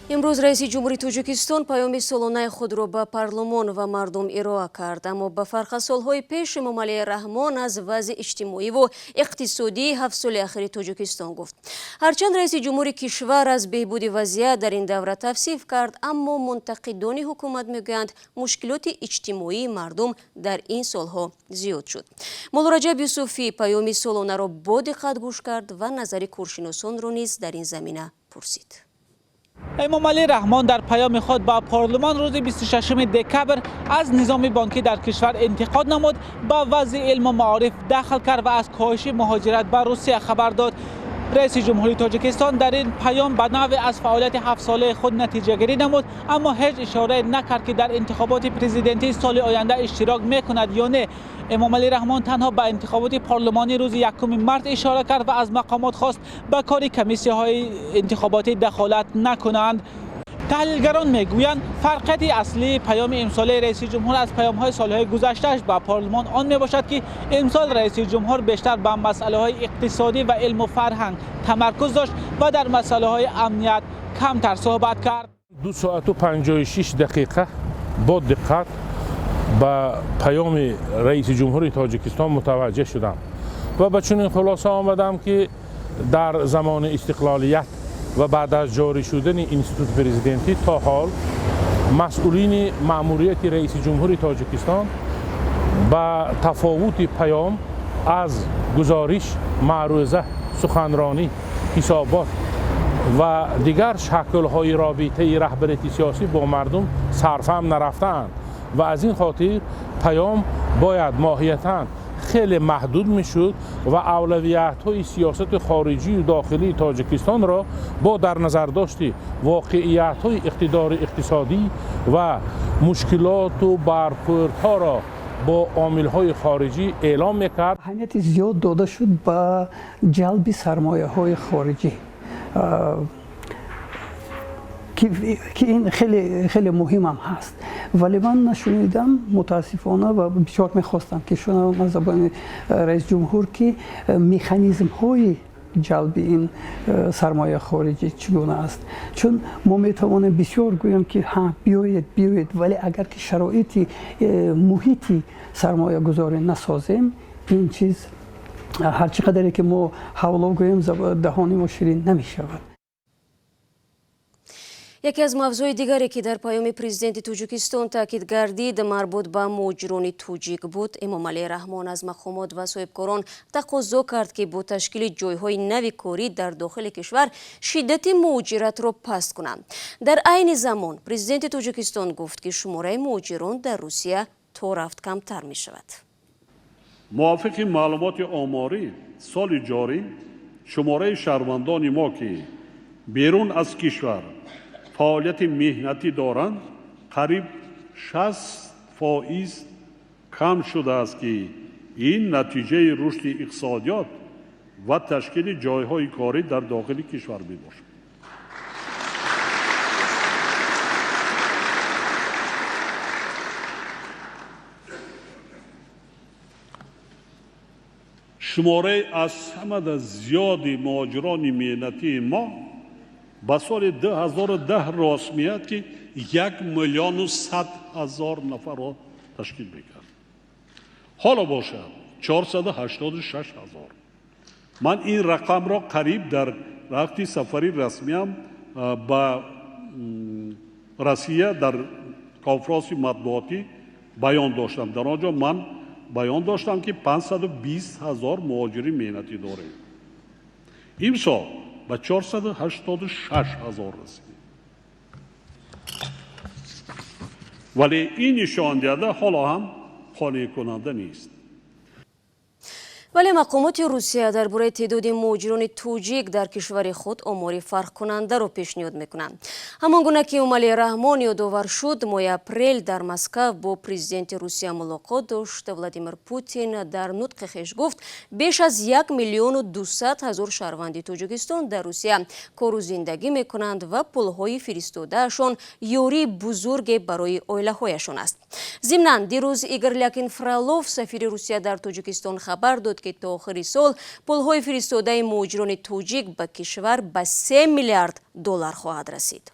امروز رئیس جمهوری توجیکستان پاyomi солонаи худро ба парлумон ва мардум ироа кард. Аммо ба фарқ аз солҳои пеш Эмомалӣ Раҳмон аз вазъи иҷтимоиву иқтисодии ҳафт соли ахири Тоҷикистон гуфт. Ҳарчанд раиси ҷумҳури кишвар аз беҳбуди вазъият дар ин давра тавсиф кард, аммо мунтақидони ҳукумат мегӯянд мушкилоти иҷтимоии мардум дар ин солҳо зиёд шуд. Моло Раҷаб Юсуфӣ паёми солонаро бо диққат гӯш кард ва назари куршиносонро низ дар ин замина пурсид. эмомалӣ раҳмон дар паёми худ ба парлумон рӯзи 26 декабр аз низоми бонкӣ дар кишвар интиқод намуд, ба вазъи илму маориф дахл кард ва аз коҳиши муҳоҷират ба Русия хабар дод. رئیس جمهوری تاجیکستان در این پیام به نحو از فعالیت 7 ساله خود نتیجه‌گیری نمود، اما هیچ اشاره نکرد که در انتخابات پرزیدنتی سال آینده اشتراک میکند یا نه. امامعلی رحمان تنها به انتخابات پارلمانی روز 1 مارس اشاره کرد و از مقامات خواست به کار کمیسی‌های انتخاباتی دخالت نکنند. تحلیلگران میگویند فرقیت اصلی پیام امسال رئیس جمهور از پیام‌های سالهای گذشته‌اش با پارلمان آن میباشد که امسال رئیس جمهور بیشتر به مسائل اقتصادی و علم و فرهنگ تمرکز داشت و در مسائل امنیت کمتر صحبت کرد. 2 ساعت و 56 دقیقه با دقت به پیام رئیس جمهور تاجیکستان متوجه شدم و به چنین خلاصه آمدم که در زمان استقلالیت و بعد از جاری شدن اینستیتوت پرزیدنتی تا حال مسئولین مأموریت رئیس جمهور تاجیکستان با تفاوت پیام از گزارش، معروضه، سخنرانی، حسابات و دیگر شکل‌های رابطه رهبری سیاسی با مردم صرفهم نرفتند و از این خاطر پیام باید ماهیتاً خیلی محدود میشد و اولویت‌های سیاست خارجی و داخلی تاجیکستان را با در نظر داشتی واقعیت‌های اقتدار اقتصادی و مشکلات و برخوردها را با عامل‌های خارجی اعلام میکرد. اهمیت زیاد داده شد به جلب سرمایه‌های خارجی که این خیلی مهم هم هست، ولی من نشنیدم متاسفانه و بسیار میخواستم که شنوم از زبان رئیس جمهور که مکانیزم های جلب این سرمایه خارجی چگونه است. چون ما میتوانیم بسیار گویم که ها بیایید، ولی اگر که شرایط محیطی سرمایه گذاری نسازیم، این چیز هر چقدری که ما حوالا گویم دهانی ما شیرین نمیشود. یکی از موضوع دیگری که در پیام پرزیدنت توجیکستان تاکید گردید مربوط به مهاجران توجیک بود. امامعلی رحمان از مقامات و صاحبکاران تقاضا کرد که با تشکیل جایهای نوی کاری در داخل کشور شدت مهاجرت را پست کنند. در عین زمان پرزیدنت توجیکستان گفت که شماره مهاجران در روسیه تا رفت کمتر می شود. موافق معلومات آماری سال جاری شماره شهروندان ما که بیرون از کشور فعالیت مهنتی دارند قریب 60% کم شده است که این نتیجه رشد اقتصادیات و تشکیل جایهای کاری در داخل کشور می باشد. شماره از همه زیاد مهاجران مهنتی ما با سال 2010 رسمیت که 1,100,000 نفر را تشکیل میکرد. حالا باشد 486,000. من این رقم را قریب در وقتی سفری رسمیم با روسیه در کنفرانس مطبوعاتی بیان داشتم. در آنجا من بیان داشتم که 520,000 مهاجرین مهنتی داریم. امسال به 486,000 رسیدیم. ولی این نشان دهنده حالا هم قانع کننده نیست. ولی مقامات روسیه درباره تعداد مهاجران توجیک در کشور خود آماری فرق کننده را پیشنهاد میکنند. همانگونه که امامعلی رحمان یادآور شد، ماه اپریل در مسکو با پرزیدنت روسیه ملاقات داشت. ولادیمیر پوتین در نطق خویش گفت بیش از 1,200,000 شهروند توجیکستان در روسیه کار و زندگی میکنند و پولهای فرستادهشان یاری بزرگ برای عائله‌هایشان است. ضمناً دیروز ایگور لاکین فرالوف سفیر روسیه در توجیکستان خبر داد که تا آخر سال پولهای فرستاده مهاجران توجیک به کشور به 3 میلیارد دلار خواهد رسید.